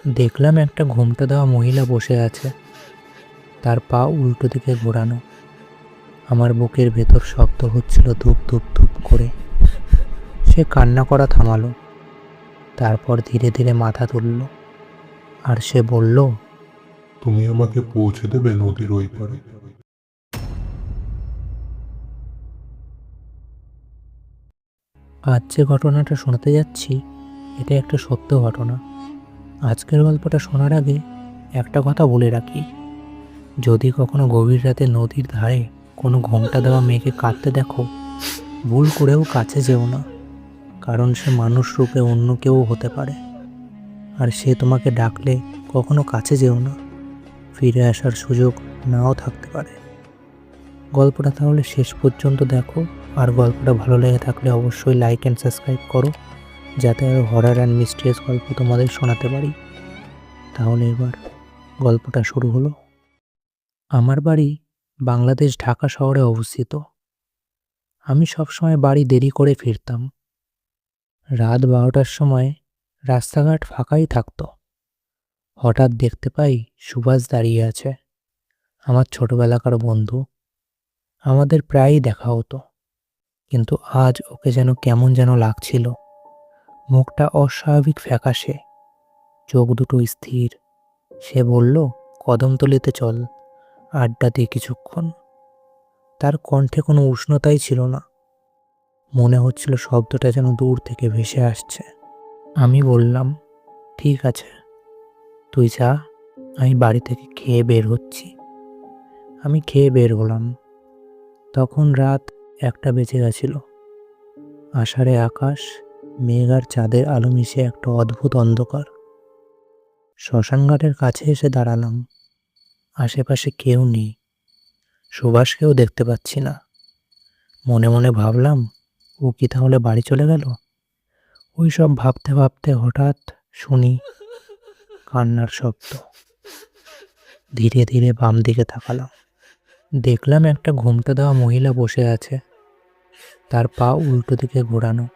দেখলাম একটা ঘোমটা দেওয়া মহিলা বসে আছে, তার পা উল্টো দিকে ঘোরানো। আমার বুকের ভেতর শব্দ হচ্ছিল ধূপ ধূপ ধূপ করে। সে কান্না করা থামালো, তারপর ধীরে ধীরে মাথা তুলল, আর সে বলল, তুমি আমাকে পৌঁছে দেবে নদীর ওই পারে। আজ যে ঘটনাটা শোনাতে যাচ্ছি এটা একটা সত্য ঘটনা। আজকের গল্পটা শোনার আগে একটা কথা বলে রাখি, যদি কখনো গভীর রাতে নদীর ধারে কোনো ঘোমটা দেওয়া মেয়েকে কাঁদতে দেখো, ভুল করেও কাছে যেও না, কারণ সে মানুষ রূপে অন্য কেউ হতে পারে। আর সে তোমাকে ডাকলে কখনো কাছে যেও না, ফিরে আসার সুযোগ নাও থাকতে পারে। গল্পটা তাহলে শেষ পর্যন্ত দেখো, আর গল্পটা ভালো লেগে থাকলে অবশ্যই লাইক অ্যান্ড সাবস্ক্রাইব করো, যাতে আরও হরার অ্যান্ড মিস্ট্রিয়াস গল্প তোমাদের শোনাতে পারি। তাহলে এবার গল্পটা শুরু হলো। আমার বাড়ি বাংলাদেশ ঢাকা শহরে অবস্থিত। আমি সবসময় বাড়ি দেরি করে ফিরতাম। রাত 12টার সময় রাস্তাঘাট ফাঁকাই থাকতো। হঠাৎ দেখতে পাই সুভাষ দাঁড়িয়ে আছে, আমার ছোটবেলাকার বন্ধু। আমাদের প্রায়ই দেখা হতো, কিন্তু আজ ওকে যেন কেমন যেন লাগছিল। মুখটা অস্বাভাবিক ফ্যাকাশে, চোখ দুটো স্থির। সে বলল, কদমতলিতে চল, আড্ডা দিয়ে কিছুক্ষণ। তার কণ্ঠে কোনো উষ্ণতাই ছিল না, মনে হচ্ছিল শব্দটা যেন দূর থেকে ভেসে আসছে। আমি বললাম, ঠিক আছে, তুই যা, আমি বাড়ি থেকে খেয়ে বের হচ্ছি। আমি খেয়ে বের হলাম। তখন রাত 1টা বেজে গেছিল। আষাঢ়ে আকাশ, মেঘ আর চাঁদের আলো মিশে একটা অদ্ভুত অন্ধকার। শ্মশানঘাটের কাছে এসে দাঁড়ালাম। আশেপাশে কেউ নেই, সুভাষকেও দেখতে পাচ্ছি না। মনে মনে ভাবলাম, ও কি তাহলে বাড়ি চলে গেল? ওই সব ভাবতে ভাবতে হঠাৎ শুনি কান্নার শব্দ। ধীরে ধীরে বাম দিকে তাকালাম। দেখলাম একটা ঘোমটা দেওয়া মহিলা বসে আছে, তার পা উল্টো দিকে ঘোরানো।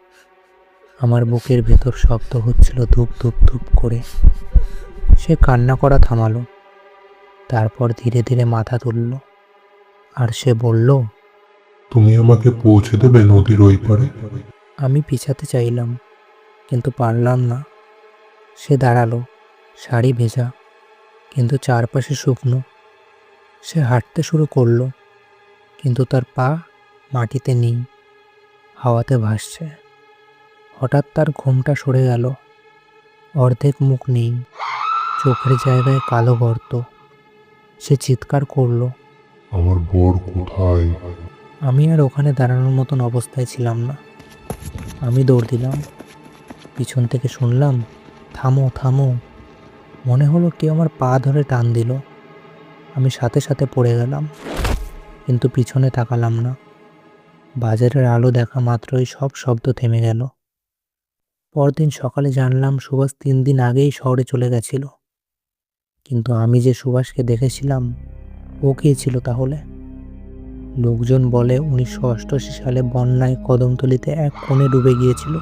আমার বুকের ভেতর শব্দ হচ্ছিল ধূপ ধূপ ধূপ করে। সে কান্না করা থামালো, তারপর ধীরে ধীরে মাথা তুলল, আর সে বলল, তুমি আমাকে পৌঁছে দেবে নদীর ওই পারে। আমি পিছাতে চাইলাম, কিন্তু পারলাম না। সে দাঁড়ালো, শাড়ি ভেজা, কিন্তু চারপাশে শুকনো। সে হাঁটতে শুরু করলো, কিন্তু তার পা মাটিতে নেই, হাওয়াতে ভাসছে। হঠাৎ তার ঘোমটা সরে গেল, অর্ধেক মুখ নেই, চোখের জায়গায় কালো গর্ত। সে চিৎকার করলো। আমার বর কোথায়? আমি আর ওখানে দাঁড়ানোর মতন অবস্থায় ছিলাম না। আমি দৌড় দিলাম। পিছন থেকে শুনলাম, থামো থামো। মনে হলো কেউ আমার পা ধরে টান দিল। আমি সাথে সাথে পড়ে গেলাম, কিন্তু পিছনে তাকালাম না। বাজারের আলো দেখা মাত্রই সব শব্দ থেমে গেল। পরদিন সকালে জানলাম সুভাষ 3 দিন আগেই শহরে চলে গেছিল। কিন্তু আমি যে সুভাষকে দেখেছিলাম, ও কে ছিল তাহলে? লোকজন বলে 1988 সালে বন্যায় কদমতলিতে এক কোণে ডুবে গিয়েছিল।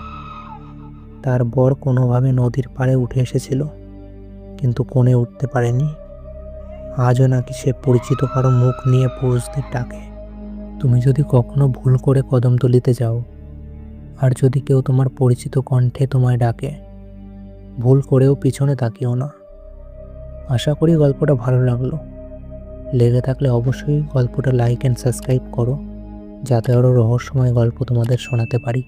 তার বর কোনোভাবে নদীর পাড়ে উঠে এসেছিল, কিন্তু কোণে উঠতে পারেনি। আজও নাকি সে পরিচিত কারো মুখ নিয়ে পুরুষদের ডাকে। তুমি যদি কখনো ভুল করে কদমতলিতে যাও, আর যদি কেউ তোমার পরিচিত কণ্ঠে তোমায় ডাকে, ভুল করেও পিছনে তাকিও না। আশা করি গল্পটা ভালো লাগলো। লেগে থাকলে অবশ্যই গল্পটা লাইক অ্যান্ড সাবস্ক্রাইব করো, যাতে আরও রহস্যময় গল্প তোমাদের শোনাতে পারি।